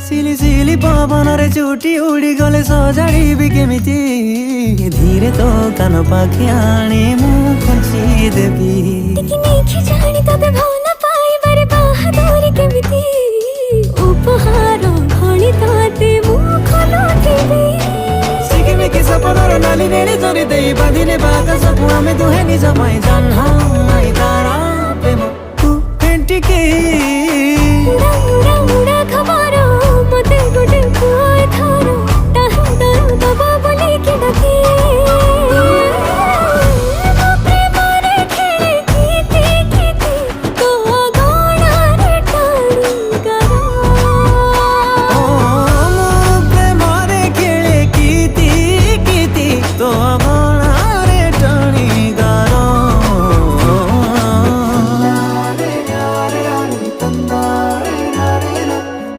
सिली सिली पवनरे चुटी उड़ी गले सजाड़ी केमिति धीरे तो कान पाखि आनी मु खंची देवी जानी तते भल पाइबारे बाहादुरी केमिति उपहार भली तते मु खोलुथिबी सिकिमिकी सपनर नाली नेड़ी तोरी देई बांधिने बाकसकु आमे दुहे निज पाई जन्म तारा प्रेम तू फेंटिके